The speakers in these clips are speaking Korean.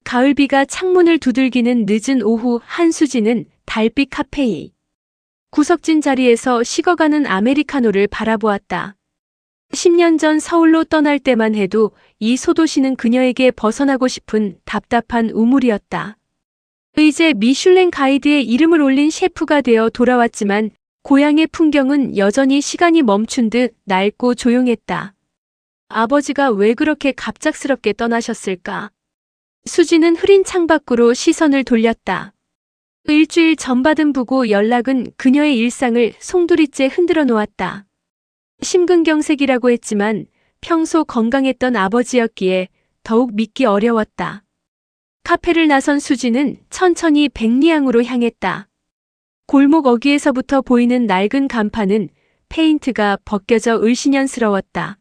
가을비가 창문을 두들기는 늦은 오후 한수진은 달빛 카페에 구석진 자리에서 식어가는 아메리카노를 바라보았다. 10년 전 서울로 떠날 때만 해도 이 소도시는 그녀에게 벗어나고 싶은 답답한 우물이었다. 이제 미슐랭 가이드에 이름을 올린 셰프가 되어 돌아왔지만 고향의 풍경은 여전히 시간이 멈춘 듯 낡고 조용했다. 아버지가 왜 그렇게 갑작스럽게 떠나셨을까? 수지는 흐린 창밖으로 시선을 돌렸다. 일주일 전 받은 부고 연락은 그녀의 일상을 송두리째 흔들어 놓았다. 심근경색이라고 했지만 평소 건강했던 아버지였기에 더욱 믿기 어려웠다. 카페를 나선 수지는 천천히 백리향으로 향했다. 골목 어귀에서부터 보이는 낡은 간판은 페인트가 벗겨져 을씨년스러웠다.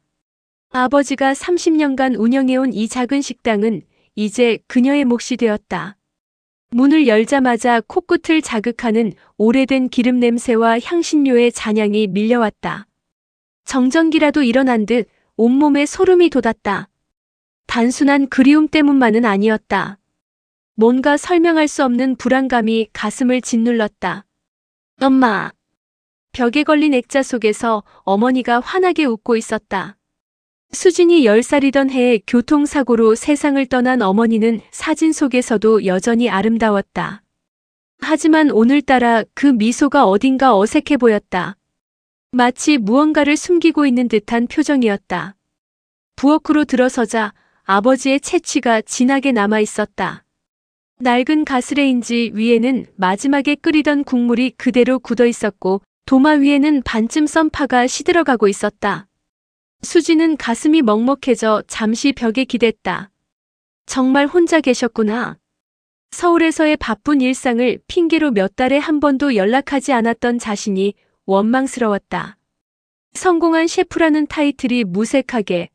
아버지가 30년간 운영해온 이 작은 식당은 이제 그녀의 몫이 되었다. 문을 열자마자 코끝을 자극하는 오래된 기름 냄새와 향신료의 잔향이 밀려왔다. 정전기라도 일어난 듯 온몸에 소름이 돋았다. 단순한 그리움 때문만은 아니었다. 뭔가 설명할 수 없는 불안감이 가슴을 짓눌렀다. 엄마. 벽에 걸린 액자 속에서 어머니가 환하게 웃고 있었다. 수진이 10살이던 해에 교통사고로 세상을 떠난 어머니는 사진 속에서도 여전히 아름다웠다. 하지만 오늘따라 그 미소가 어딘가 어색해 보였다. 마치 무언가를 숨기고 있는 듯한 표정이었다. 부엌으로 들어서자 아버지의 채취가 진하게 남아 있었다. 낡은 가스레인지 위에는 마지막에 끓이던 국물이 그대로 굳어 있었고 도마 위에는 반쯤 썬 파가 시들어가고 있었다. 수지는 가슴이 먹먹해져 잠시 벽에 기댔다. 정말 혼자 계셨구나. 서울에서의 바쁜 일상을 핑계로 몇 달에 한 번도 연락하지 않았던 자신이 원망스러웠다. 성공한 셰프라는 타이틀이 무색하게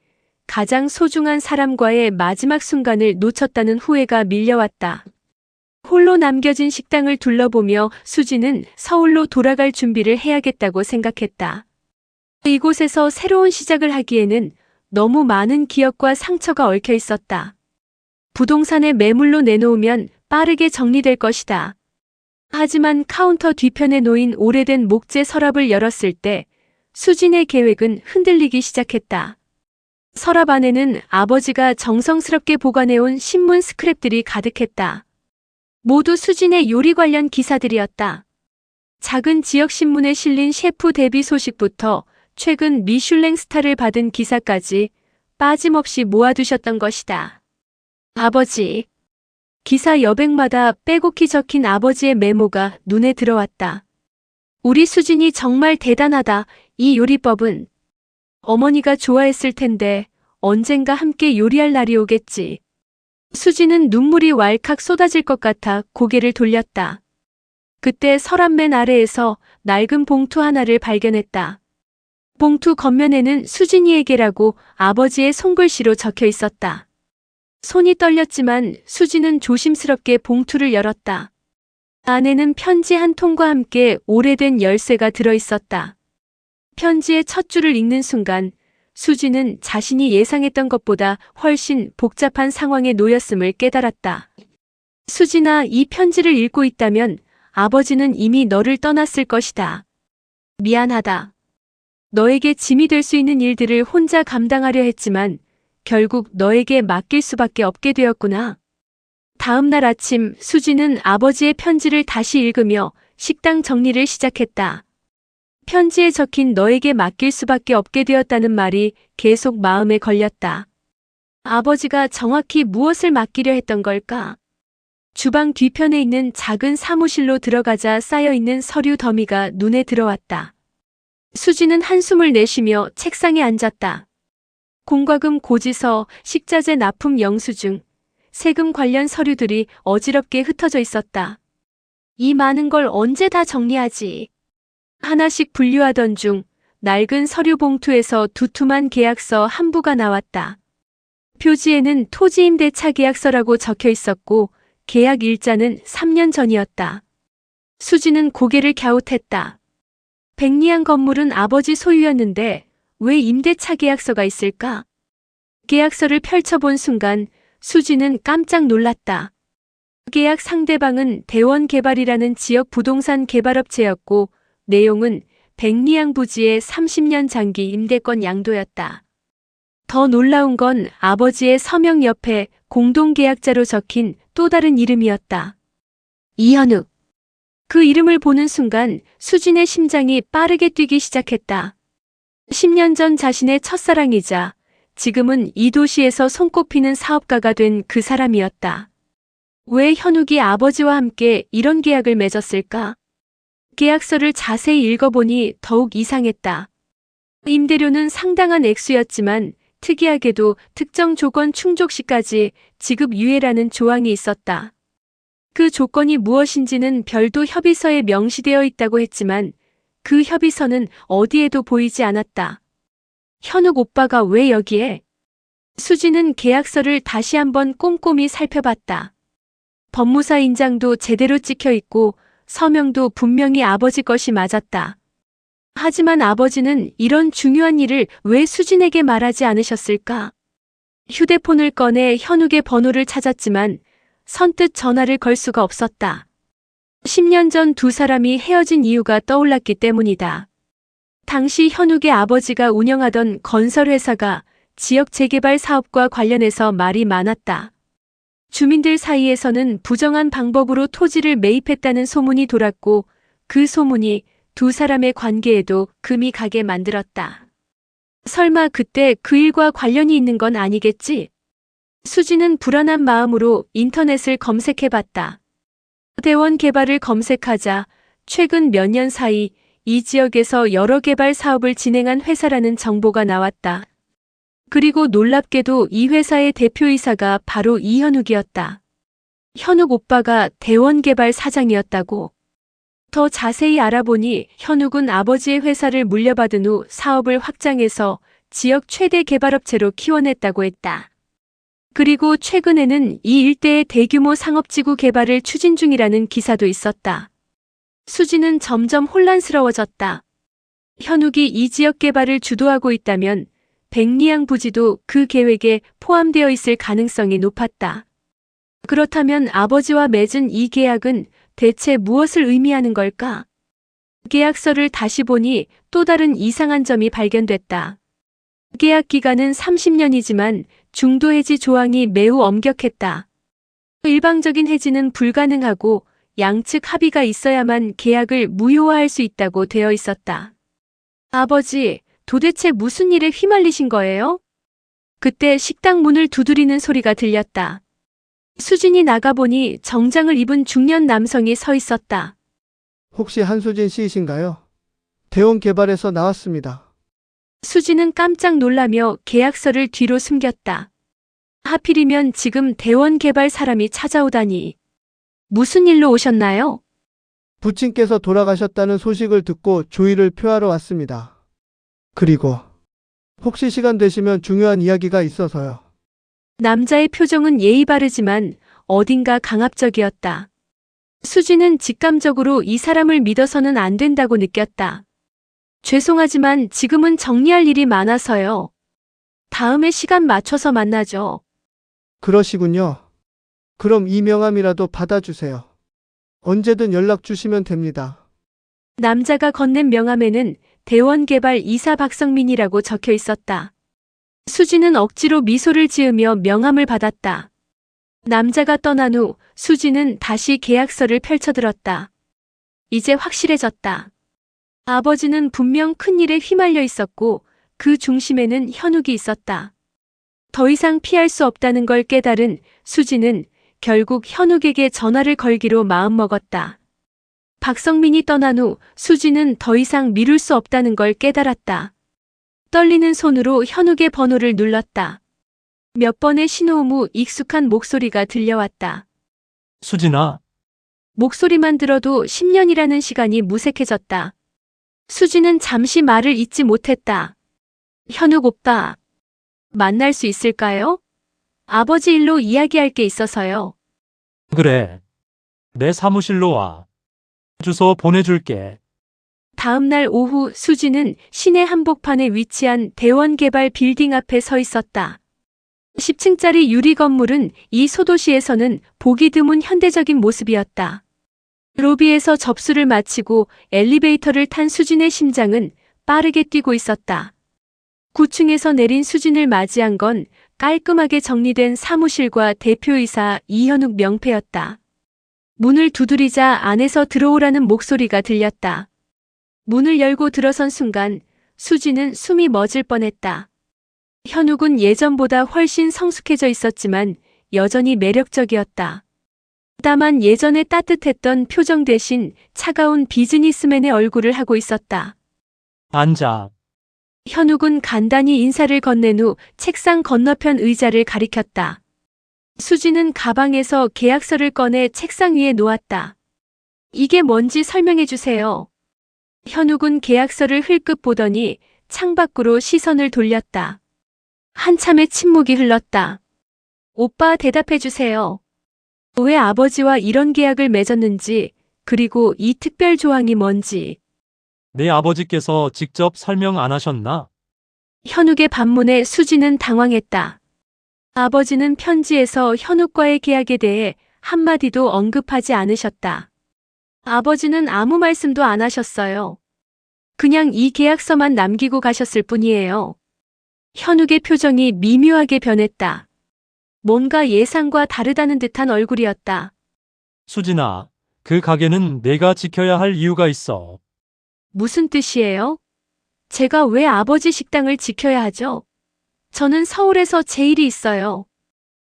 가장 소중한 사람과의 마지막 순간을 놓쳤다는 후회가 밀려왔다. 홀로 남겨진 식당을 둘러보며 수지는 서울로 돌아갈 준비를 해야겠다고 생각했다. 이곳에서 새로운 시작을 하기에는 너무 많은 기억과 상처가 얽혀 있었다. 부동산에 매물로 내놓으면 빠르게 정리될 것이다. 하지만 카운터 뒤편에 놓인 오래된 목재 서랍을 열었을 때 수진의 계획은 흔들리기 시작했다. 서랍 안에는 아버지가 정성스럽게 보관해온 신문 스크랩들이 가득했다. 모두 수진의 요리 관련 기사들이었다. 작은 지역신문에 실린 셰프 데뷔 소식부터 최근 미슐랭 스타를 받은 기사까지 빠짐없이 모아두셨던 것이다. 아버지. 기사 여백마다 빼곡히 적힌 아버지의 메모가 눈에 들어왔다. 우리 수진이 정말 대단하다. 이 요리법은 어머니가 좋아했을 텐데 언젠가 함께 요리할 날이 오겠지. 수진은 눈물이 왈칵 쏟아질 것 같아 고개를 돌렸다. 그때 서랍 맨 아래에서 낡은 봉투 하나를 발견했다. 봉투 겉면에는 수진이에게라고 아버지의 손글씨로 적혀 있었다. 손이 떨렸지만 수진은 조심스럽게 봉투를 열었다. 안에는 편지 한 통과 함께 오래된 열쇠가 들어 있었다. 편지의 첫 줄을 읽는 순간 수진은 자신이 예상했던 것보다 훨씬 복잡한 상황에 놓였음을 깨달았다. 수진아, 이 편지를 읽고 있다면 아버지는 이미 너를 떠났을 것이다. 미안하다. 너에게 짐이 될 수 있는 일들을 혼자 감당하려 했지만 결국 너에게 맡길 수밖에 없게 되었구나. 다음 날 아침 수지는 아버지의 편지를 다시 읽으며 식당 정리를 시작했다. 편지에 적힌 너에게 맡길 수밖에 없게 되었다는 말이 계속 마음에 걸렸다. 아버지가 정확히 무엇을 맡기려 했던 걸까? 주방 뒤편에 있는 작은 사무실로 들어가자 쌓여있는 서류 더미가 눈에 들어왔다. 수지는 한숨을 내쉬며 책상에 앉았다. 공과금 고지서, 식자재 납품 영수증, 세금 관련 서류들이 어지럽게 흩어져 있었다. 이 많은 걸 언제 다 정리하지? 하나씩 분류하던 중 낡은 서류 봉투에서 두툼한 계약서 한 부가 나왔다. 표지에는 토지임대차 계약서라고 적혀 있었고 계약 일자는 3년 전이었다. 수지는 고개를 갸웃했다. 백리향 건물은 아버지 소유였는데 왜 임대차 계약서가 있을까? 계약서를 펼쳐본 순간 수지는 깜짝 놀랐다. 계약 상대방은 대원개발이라는 지역 부동산 개발업체였고 내용은 백리양 부지의 30년 장기 임대권 양도였다. 더 놀라운 건 아버지의 서명 옆에 공동계약자로 적힌 또 다른 이름이었다. 이현욱. 그 이름을 보는 순간 수진의 심장이 빠르게 뛰기 시작했다. 10년 전 자신의 첫사랑이자 지금은 이 도시에서 손꼽히는 사업가가 된 그 사람이었다. 왜 현욱이 아버지와 함께 이런 계약을 맺었을까? 계약서를 자세히 읽어보니 더욱 이상했다. 임대료는 상당한 액수였지만 특이하게도 특정 조건 충족 시까지 지급 유예라는 조항이 있었다. 그 조건이 무엇인지는 별도 협의서에 명시되어 있다고 했지만 그 협의서는 어디에도 보이지 않았다. 현욱 오빠가 왜 여기에? 수지는 계약서를 다시 한번 꼼꼼히 살펴봤다. 법무사 인장도 제대로 찍혀 있고 서명도 분명히 아버지 것이 맞았다. 하지만 아버지는 이런 중요한 일을 왜 수진에게 말하지 않으셨을까? 휴대폰을 꺼내 현욱의 번호를 찾았지만 선뜻 전화를 걸 수가 없었다. 10년 전 두 사람이 헤어진 이유가 떠올랐기 때문이다. 당시 현욱의 아버지가 운영하던 건설회사가 지역 재개발 사업과 관련해서 말이 많았다. 주민들 사이에서는 부정한 방법으로 토지를 매입했다는 소문이 돌았고 그 소문이 두 사람의 관계에도 금이 가게 만들었다. 설마 그때 그 일과 관련이 있는 건 아니겠지? 수지는 불안한 마음으로 인터넷을 검색해봤다. 대원 개발을 검색하자 최근 몇 년 사이 이 지역에서 여러 개발 사업을 진행한 회사라는 정보가 나왔다. 그리고 놀랍게도 이 회사의 대표이사가 바로 이현욱이었다. 현욱 오빠가 대원개발 사장이었다고. 더 자세히 알아보니 현욱은 아버지의 회사를 물려받은 후 사업을 확장해서 지역 최대 개발업체로 키워냈다고 했다. 그리고 최근에는 이 일대의 대규모 상업지구 개발을 추진 중이라는 기사도 있었다. 수지는 점점 혼란스러워졌다. 현욱이 이 지역 개발을 주도하고 있다면 백리양 부지도 그 계획에 포함되어 있을 가능성이 높았다. 그렇다면 아버지와 맺은 이 계약은 대체 무엇을 의미하는 걸까? 계약서를 다시 보니 또 다른 이상한 점이 발견됐다. 계약 기간은 30년이지만 중도 해지 조항이 매우 엄격했다. 일방적인 해지는 불가능하고 양측 합의가 있어야만 계약을 무효화할 수 있다고 되어 있었다. 아버지, 도대체 무슨 일에 휘말리신 거예요? 그때 식당 문을 두드리는 소리가 들렸다. 수진이 나가보니 정장을 입은 중년 남성이 서 있었다. 혹시 한수진 씨이신가요? 대원개발에서 나왔습니다. 수진은 깜짝 놀라며 계약서를 뒤로 숨겼다. 하필이면 지금 대원개발 사람이 찾아오다니. 무슨 일로 오셨나요? 부친께서 돌아가셨다는 소식을 듣고 조의를 표하러 왔습니다. 그리고 혹시 시간 되시면 중요한 이야기가 있어서요. 남자의 표정은 예의 바르지만 어딘가 강압적이었다. 수지는 직감적으로 이 사람을 믿어서는 안 된다고 느꼈다. 죄송하지만 지금은 정리할 일이 많아서요. 다음에 시간 맞춰서 만나죠. 그러시군요. 그럼 이 명함이라도 받아주세요. 언제든 연락 주시면 됩니다. 남자가 건넨 명함에는 대원개발 이사 박성민이라고 적혀 있었다. 수지는 억지로 미소를 지으며 명함을 받았다. 남자가 떠난 후 수지는 다시 계약서를 펼쳐들었다. 이제 확실해졌다. 아버지는 분명 큰일에 휘말려 있었고 그 중심에는 현욱이 있었다. 더 이상 피할 수 없다는 걸 깨달은 수지는 결국 현욱에게 전화를 걸기로 마음먹었다. 박성민이 떠난 후 수지는 더 이상 미룰 수 없다는 걸 깨달았다. 떨리는 손으로 현욱의 번호를 눌렀다. 몇 번의 신호음 후 익숙한 목소리가 들려왔다. 수진아, 목소리만 들어도 10년이라는 시간이 무색해졌다. 수지는 잠시 말을 잇지 못했다. 현욱 오빠, 만날 수 있을까요? 아버지 일로 이야기할 게 있어서요. 그래. 내 사무실로 와. 주소 보내줄게. 다음 날 오후 수지는 시내 한복판에 위치한 대원개발 빌딩 앞에 서 있었다. 10층짜리 유리 건물은 이 소도시에서는 보기 드문 현대적인 모습이었다. 로비에서 접수를 마치고 엘리베이터를 탄 수진의 심장은 빠르게 뛰고 있었다. 9층에서 내린 수진을 맞이한 건 깔끔하게 정리된 사무실과 대표이사 이현욱 명패였다. 문을 두드리자 안에서 들어오라는 목소리가 들렸다. 문을 열고 들어선 순간 수진은 숨이 멎을 뻔했다. 현욱은 예전보다 훨씬 성숙해져 있었지만 여전히 매력적이었다. 다만 예전에 따뜻했던 표정 대신 차가운 비즈니스맨의 얼굴을 하고 있었다. 앉아. 현욱은 간단히 인사를 건넨 후 책상 건너편 의자를 가리켰다. 수진은 가방에서 계약서를 꺼내 책상 위에 놓았다. 이게 뭔지 설명해 주세요. 현욱은 계약서를 흘끗 보더니 창밖으로 시선을 돌렸다. 한참의 침묵이 흘렀다. 오빠 대답해 주세요. 왜 아버지와 이런 계약을 맺었는지, 그리고 이 특별 조항이 뭔지. 내 아버지께서 직접 설명 안 하셨나? 현욱의 반문에 수진은 당황했다. 아버지는 편지에서 현욱과의 계약에 대해 한마디도 언급하지 않으셨다. 아버지는 아무 말씀도 안 하셨어요. 그냥 이 계약서만 남기고 가셨을 뿐이에요. 현욱의 표정이 미묘하게 변했다. 뭔가 예상과 다르다는 듯한 얼굴이었다. 수진아, 그 가게는 내가 지켜야 할 이유가 있어. 무슨 뜻이에요? 제가 왜 아버지 식당을 지켜야 하죠? 저는 서울에서 제 일이 있어요.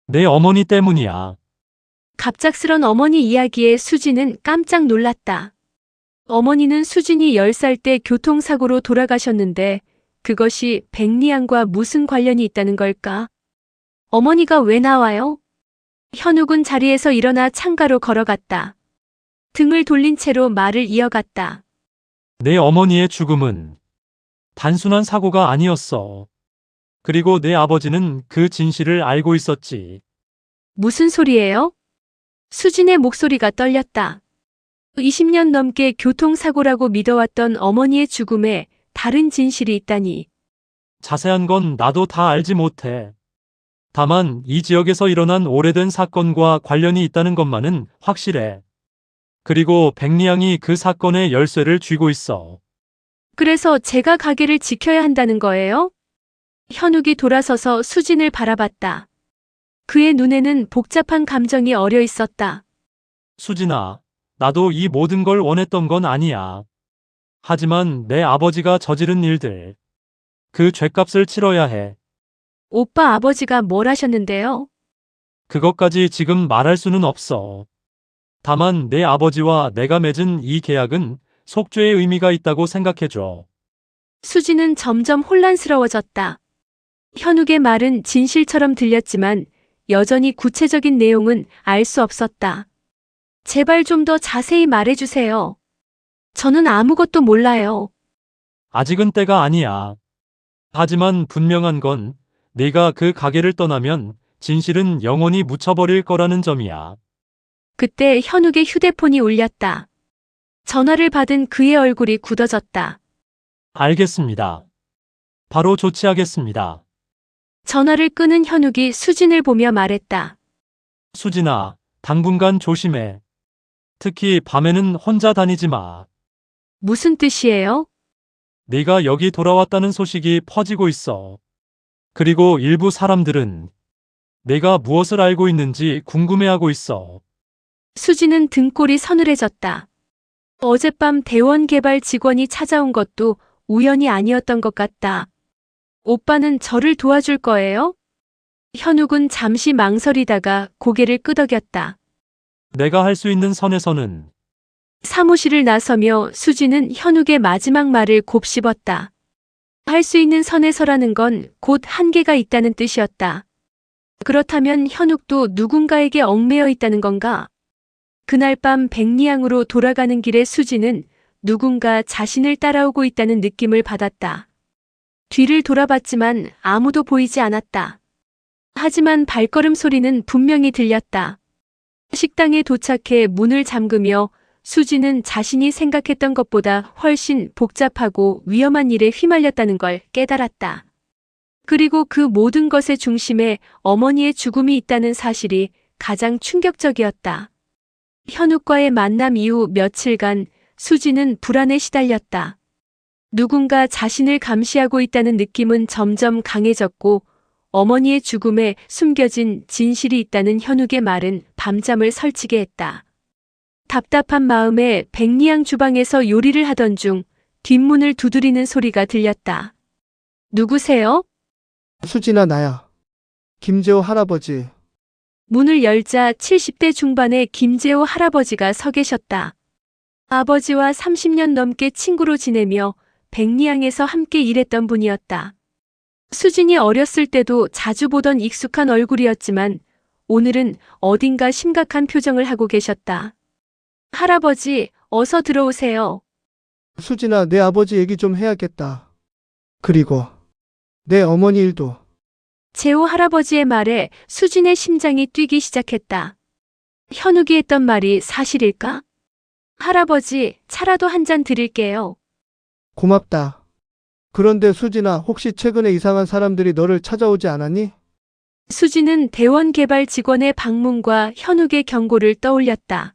내 어머니 때문이야. 갑작스런 어머니 이야기에 수진은 깜짝 놀랐다. 어머니는 수진이 10살 때 교통사고로 돌아가셨는데 그것이 백리안과 무슨 관련이 있다는 걸까? 어머니가 왜 나와요? 현욱은 자리에서 일어나 창가로 걸어갔다. 등을 돌린 채로 말을 이어갔다. 내 어머니의 죽음은 단순한 사고가 아니었어. 그리고 내 아버지는 그 진실을 알고 있었지. 무슨 소리예요? 수진의 목소리가 떨렸다. 20년 넘게 교통사고라고 믿어왔던 어머니의 죽음에 다른 진실이 있다니. 자세한 건 나도 다 알지 못해. 다만 이 지역에서 일어난 오래된 사건과 관련이 있다는 것만은 확실해. 그리고 백리양이 그 사건의 열쇠를 쥐고 있어. 그래서 제가 가게를 지켜야 한다는 거예요? 현욱이 돌아서서 수진을 바라봤다. 그의 눈에는 복잡한 감정이 어려 있었다. 수진아, 나도 이 모든 걸 원했던 건 아니야. 하지만 내 아버지가 저지른 일들, 그 죗값을 치러야 해. 오빠 아버지가 뭘 하셨는데요? 그것까지 지금 말할 수는 없어. 다만 내 아버지와 내가 맺은 이 계약은 속죄의 의미가 있다고 생각해줘. 수진은 점점 혼란스러워졌다. 현욱의 말은 진실처럼 들렸지만 여전히 구체적인 내용은 알 수 없었다. 제발 좀 더 자세히 말해주세요. 저는 아무것도 몰라요. 아직은 때가 아니야. 하지만 분명한 건 네가 그 가게를 떠나면 진실은 영원히 묻혀버릴 거라는 점이야. 그때 현욱의 휴대폰이 울렸다. 전화를 받은 그의 얼굴이 굳어졌다. 알겠습니다. 바로 조치하겠습니다. 전화를 끊은 현욱이 수진을 보며 말했다. 수진아, 당분간 조심해. 특히 밤에는 혼자 다니지 마. 무슨 뜻이에요? 네가 여기 돌아왔다는 소식이 퍼지고 있어. 그리고 일부 사람들은 내가 무엇을 알고 있는지 궁금해하고 있어. 수진은 등골이 서늘해졌다. 어젯밤 대원 개발 직원이 찾아온 것도 우연이 아니었던 것 같다. 오빠는 저를 도와줄 거예요? 현욱은 잠시 망설이다가 고개를 끄덕였다. 내가 할 수 있는 선에서는. 사무실을 나서며 수진은 현욱의 마지막 말을 곱씹었다. 할 수 있는 선에서라는 건 곧 한계가 있다는 뜻이었다. 그렇다면 현욱도 누군가에게 얽매여 있다는 건가? 그날 밤 백리양으로 돌아가는 길에 수진은 누군가 자신을 따라오고 있다는 느낌을 받았다. 뒤를 돌아봤지만 아무도 보이지 않았다. 하지만 발걸음 소리는 분명히 들렸다. 식당에 도착해 문을 잠그며 수진은 자신이 생각했던 것보다 훨씬 복잡하고 위험한 일에 휘말렸다는 걸 깨달았다. 그리고 그 모든 것의 중심에 어머니의 죽음이 있다는 사실이 가장 충격적이었다. 현욱과의 만남 이후 며칠간 수지는 불안에 시달렸다. 누군가 자신을 감시하고 있다는 느낌은 점점 강해졌고 어머니의 죽음에 숨겨진 진실이 있다는 현욱의 말은 밤잠을 설치게 했다. 답답한 마음에 백리양 주방에서 요리를 하던 중 뒷문을 두드리는 소리가 들렸다. 누구세요? 수진아, 나야. 김재호 할아버지. 문을 열자 70대 중반의 김재호 할아버지가 서 계셨다. 아버지와 30년 넘게 친구로 지내며 백리양에서 함께 일했던 분이었다. 수진이 어렸을 때도 자주 보던 익숙한 얼굴이었지만 오늘은 어딘가 심각한 표정을 하고 계셨다. 할아버지, 어서 들어오세요. 수진아, 내 아버지 얘기 좀 해야겠다. 그리고 내 어머니 일도. 재호 할아버지의 말에 수진의 심장이 뛰기 시작했다. 현욱이 했던 말이 사실일까? 할아버지, 차라도 한 잔 드릴게요. 고맙다. 그런데 수진아, 혹시 최근에 이상한 사람들이 너를 찾아오지 않았니? 수진은 대원개발 직원의 방문과 현욱의 경고를 떠올렸다.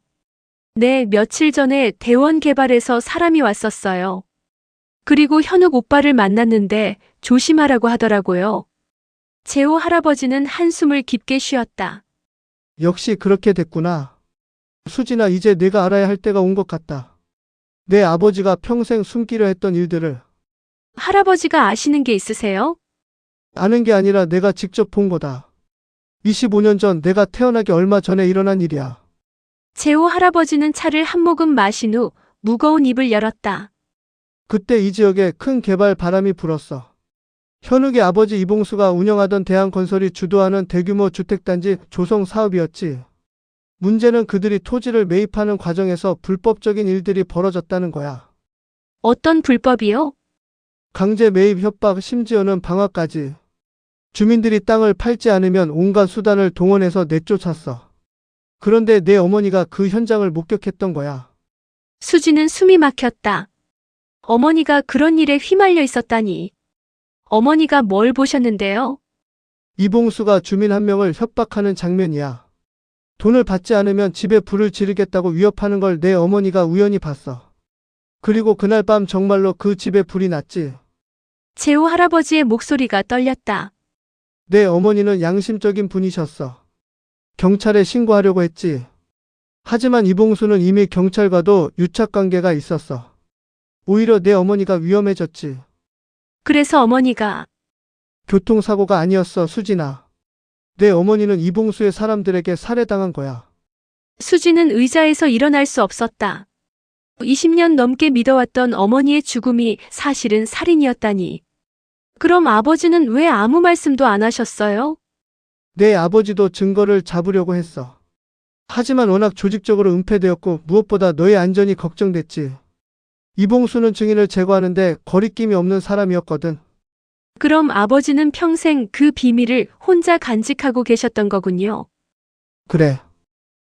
네, 며칠 전에 대원개발에서 사람이 왔었어요. 그리고 현욱 오빠를 만났는데 조심하라고 하더라고요. 재호 할아버지는 한숨을 깊게 쉬었다. 역시 그렇게 됐구나. 수진아, 이제 내가 알아야 할 때가 온 것 같다. 내 아버지가 평생 숨기려 했던 일들을. 할아버지가 아시는 게 있으세요? 아는 게 아니라 내가 직접 본 거다. 25년 전 내가 태어나기 얼마 전에 일어난 일이야. 재호 할아버지는 차를 한 모금 마신 후 무거운 입을 열었다. 그때 이 지역에 큰 개발 바람이 불었어. 현욱의 아버지 이봉수가 운영하던 대한건설이 주도하는 대규모 주택단지 조성 사업이었지. 문제는 그들이 토지를 매입하는 과정에서 불법적인 일들이 벌어졌다는 거야. 어떤 불법이요? 강제 매입 협박, 심지어는 방화까지. 주민들이 땅을 팔지 않으면 온갖 수단을 동원해서 내쫓았어. 그런데 내 어머니가 그 현장을 목격했던 거야. 수지는 숨이 막혔다. 어머니가 그런 일에 휘말려 있었다니. 어머니가 뭘 보셨는데요? 이봉수가 주민 한 명을 협박하는 장면이야. 돈을 받지 않으면 집에 불을 지르겠다고 위협하는 걸 내 어머니가 우연히 봤어. 그리고 그날 밤 정말로 그 집에 불이 났지. 재호 할아버지의 목소리가 떨렸다. 내 어머니는 양심적인 분이셨어. 경찰에 신고하려고 했지. 하지만 이봉수는 이미 경찰과도 유착관계가 있었어. 오히려 내 어머니가 위험해졌지. 그래서 어머니가 교통사고가 아니었어, 수진아. 내 어머니는 이봉수의 사람들에게 살해당한 거야. 수지는 의자에서 일어날 수 없었다. 20년 넘게 믿어왔던 어머니의 죽음이 사실은 살인이었다니. 그럼 아버지는 왜 아무 말씀도 안 하셨어요? 내 아버지도 증거를 잡으려고 했어. 하지만 워낙 조직적으로 은폐되었고 무엇보다 너의 안전이 걱정됐지. 이봉수는 증인을 제거하는데 거리낌이 없는 사람이었거든. 그럼 아버지는 평생 그 비밀을 혼자 간직하고 계셨던 거군요. 그래.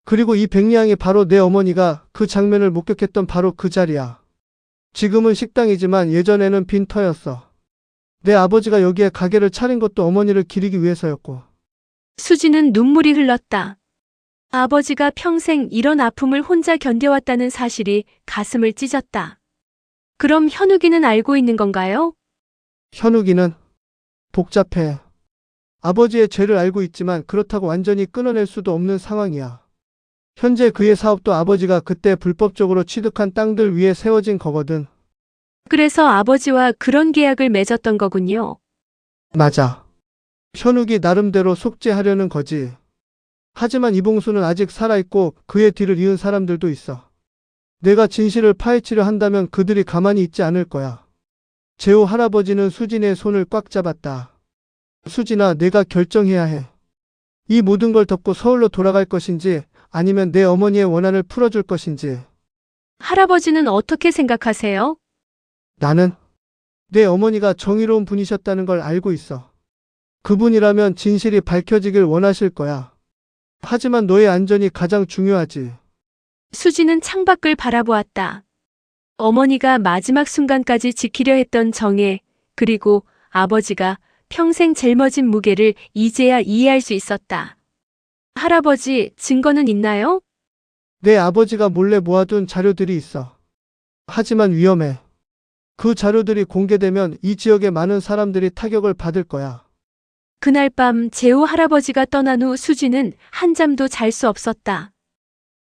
그리고 이 백리양이 바로 내 어머니가 그 장면을 목격했던 바로 그 자리야. 지금은 식당이지만 예전에는 빈터였어. 내 아버지가 여기에 가게를 차린 것도 어머니를 기리기 위해서였고. 수지는 눈물이 흘렀다. 아버지가 평생 이런 아픔을 혼자 견뎌왔다는 사실이 가슴을 찢었다. 그럼 현욱이는 알고 있는 건가요? 현욱이는 복잡해. 아버지의 죄를 알고 있지만 그렇다고 완전히 끊어낼 수도 없는 상황이야. 현재 그의 사업도 아버지가 그때 불법적으로 취득한 땅들 위에 세워진 거거든. 그래서 아버지와 그런 계약을 맺었던 거군요. 맞아. 현욱이 나름대로 속죄하려는 거지. 하지만 이봉수는 아직 살아있고 그의 뒤를 이은 사람들도 있어. 내가 진실을 파헤치려 한다면 그들이 가만히 있지 않을 거야. 재호 할아버지는 수진의 손을 꽉 잡았다. 수진아, 내가 결정해야 해. 이 모든 걸 덮고 서울로 돌아갈 것인지 아니면 내 어머니의 원한을 풀어줄 것인지. 할아버지는 어떻게 생각하세요? 나는 내 어머니가 정의로운 분이셨다는 걸 알고 있어. 그분이라면 진실이 밝혀지길 원하실 거야. 하지만 너의 안전이 가장 중요하지. 수지는 창밖을 바라보았다. 어머니가 마지막 순간까지 지키려 했던 정혜, 그리고 아버지가 평생 짊어진 무게를 이제야 이해할 수 있었다. 할아버지, 증거는 있나요? 내 아버지가 몰래 모아둔 자료들이 있어. 하지만 위험해. 그 자료들이 공개되면 이 지역의 많은 사람들이 타격을 받을 거야. 그날 밤 재호 할아버지가 떠난 후 수지는 한잠도 잘 수 없었다.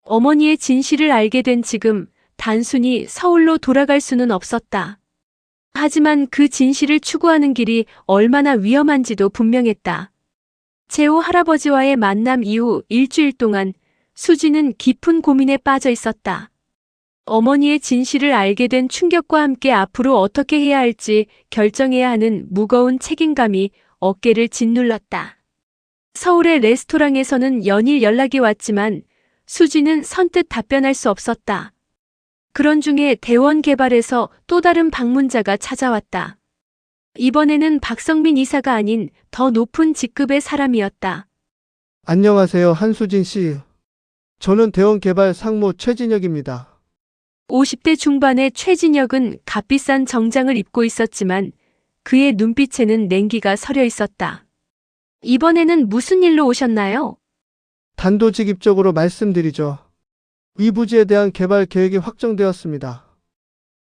어머니의 진실을 알게 된 지금 단순히 서울로 돌아갈 수는 없었다. 하지만 그 진실을 추구하는 길이 얼마나 위험한지도 분명했다. 재호 할아버지와의 만남 이후 일주일 동안 수지는 깊은 고민에 빠져 있었다. 어머니의 진실을 알게 된 충격과 함께 앞으로 어떻게 해야 할지 결정해야 하는 무거운 책임감이 어깨를 짓눌렀다. 서울의 레스토랑에서는 연일 연락이 왔지만 수지는 선뜻 답변할 수 없었다. 그런 중에 대원개발에서 또 다른 방문자가 찾아왔다. 이번에는 박성민 이사가 아닌 더 높은 직급의 사람이었다. 안녕하세요, 한수진 씨. 저는 대원개발 상무 최진혁입니다. 50대 중반의 최진혁은 값비싼 정장을 입고 있었지만 그의 눈빛에는 냉기가 서려 있었다. 이번에는 무슨 일로 오셨나요? 단도직입적으로 말씀드리죠. 이 부지에 대한 개발 계획이 확정되었습니다.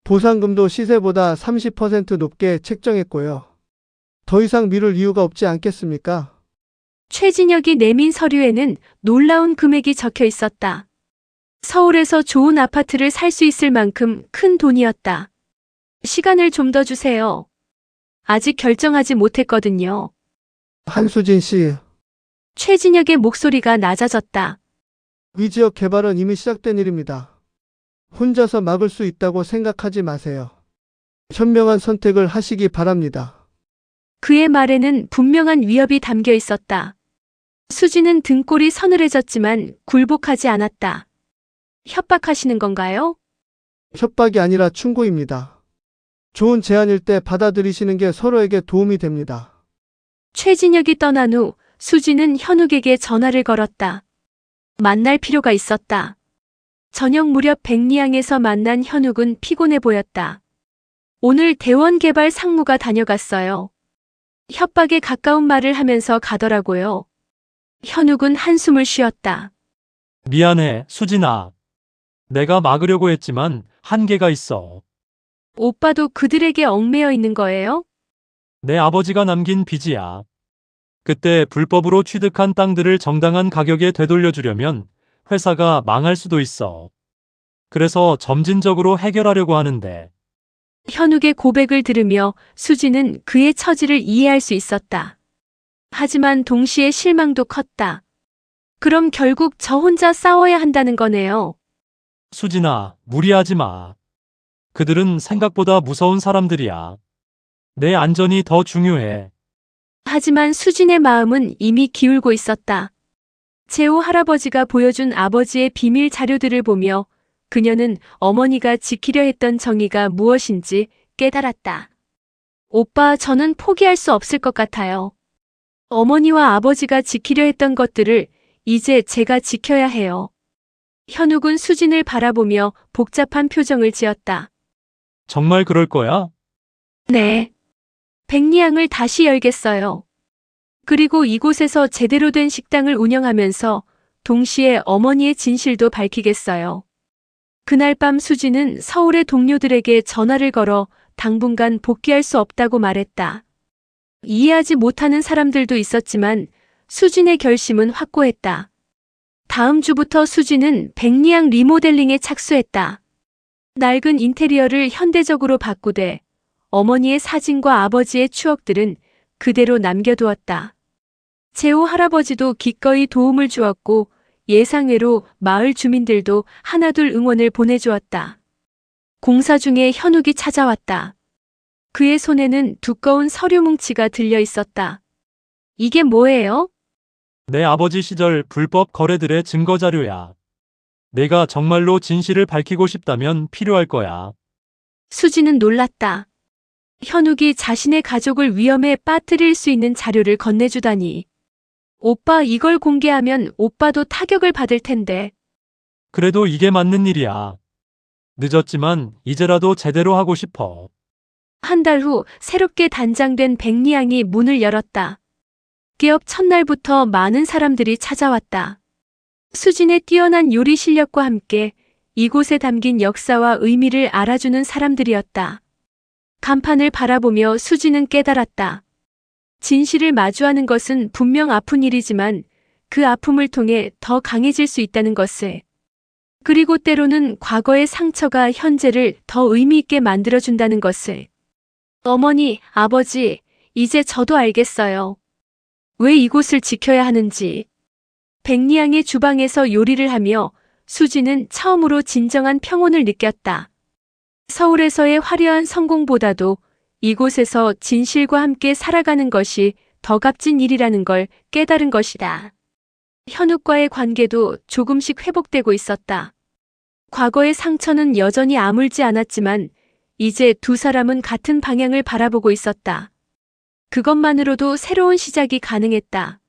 보상금도 시세보다 30% 높게 책정했고요. 더 이상 미룰 이유가 없지 않겠습니까? 최진혁이 내민 서류에는 놀라운 금액이 적혀 있었다. 서울에서 좋은 아파트를 살 수 있을 만큼 큰 돈이었다. 시간을 좀 더 주세요. 아직 결정하지 못했거든요. 한수진 씨, 최진혁의 목소리가 낮아졌다. 이 지역 개발은 이미 시작된 일입니다. 혼자서 막을 수 있다고 생각하지 마세요. 현명한 선택을 하시기 바랍니다. 그의 말에는 분명한 위협이 담겨 있었다. 수지는 등골이 서늘해졌지만 굴복하지 않았다. 협박하시는 건가요? 협박이 아니라 충고입니다. 좋은 제안일 때 받아들이시는 게 서로에게 도움이 됩니다. 최진혁이 떠난 후 수지는 현욱에게 전화를 걸었다. 만날 필요가 있었다. 저녁 무렵 백리항에서 만난 현욱은 피곤해 보였다. 오늘 대원개발 상무가 다녀갔어요. 협박에 가까운 말을 하면서 가더라고요. 현욱은 한숨을 쉬었다. 미안해, 수진아. 내가 막으려고 했지만 한계가 있어. 오빠도 그들에게 얽매여 있는 거예요? 내 아버지가 남긴 빚이야. 그때 불법으로 취득한 땅들을 정당한 가격에 되돌려주려면 회사가 망할 수도 있어. 그래서 점진적으로 해결하려고 하는데. 현욱의 고백을 들으며 수지는 그의 처지를 이해할 수 있었다. 하지만 동시에 실망도 컸다. 그럼 결국 저 혼자 싸워야 한다는 거네요. 수진아, 무리하지 마. 그들은 생각보다 무서운 사람들이야. 내 안전이 더 중요해. 하지만 수진의 마음은 이미 기울고 있었다. 재호 할아버지가 보여준 아버지의 비밀 자료들을 보며 그녀는 어머니가 지키려 했던 정의가 무엇인지 깨달았다. 오빠, 저는 포기할 수 없을 것 같아요. 어머니와 아버지가 지키려 했던 것들을 이제 제가 지켜야 해요. 현욱은 수진을 바라보며 복잡한 표정을 지었다. 정말 그럴 거야? 네. 백리항을 다시 열겠어요. 그리고 이곳에서 제대로 된 식당을 운영하면서 동시에 어머니의 진실도 밝히겠어요. 그날 밤 수지는 서울의 동료들에게 전화를 걸어 당분간 복귀할 수 없다고 말했다. 이해하지 못하는 사람들도 있었지만 수진의 결심은 확고했다. 다음 주부터 수지는 백리항 리모델링에 착수했다. 낡은 인테리어를 현대적으로 바꾸되 어머니의 사진과 아버지의 추억들은 그대로 남겨두었다. 재호 할아버지도 기꺼이 도움을 주었고 예상외로 마을 주민들도 하나둘 응원을 보내주었다. 공사 중에 현욱이 찾아왔다. 그의 손에는 두꺼운 서류 뭉치가 들려 있었다. 이게 뭐예요? 내 아버지 시절 불법 거래들의 증거 자료야. 내가 정말로 진실을 밝히고 싶다면 필요할 거야. 수지는 놀랐다. 현욱이 자신의 가족을 위험에 빠뜨릴 수 있는 자료를 건네주다니. 오빠, 이걸 공개하면 오빠도 타격을 받을 텐데. 그래도 이게 맞는 일이야. 늦었지만 이제라도 제대로 하고 싶어. 한 달 후 새롭게 단장된 백리양이 문을 열었다. 개업 첫날부터 많은 사람들이 찾아왔다. 수진의 뛰어난 요리 실력과 함께 이곳에 담긴 역사와 의미를 알아주는 사람들이었다. 간판을 바라보며 수진은 깨달았다. 진실을 마주하는 것은 분명 아픈 일이지만 그 아픔을 통해 더 강해질 수 있다는 것을. 그리고 때로는 과거의 상처가 현재를 더 의미 있게 만들어준다는 것을. 어머니, 아버지, 이제 저도 알겠어요. 왜 이곳을 지켜야 하는지. 백리양의 주방에서 요리를 하며 수지는 처음으로 진정한 평온을 느꼈다. 서울에서의 화려한 성공보다도 이곳에서 진실과 함께 살아가는 것이 더 값진 일이라는 걸 깨달은 것이다. 현욱과의 관계도 조금씩 회복되고 있었다. 과거의 상처는 여전히 아물지 않았지만 이제 두 사람은 같은 방향을 바라보고 있었다. 그것만으로도 새로운 시작이 가능했다.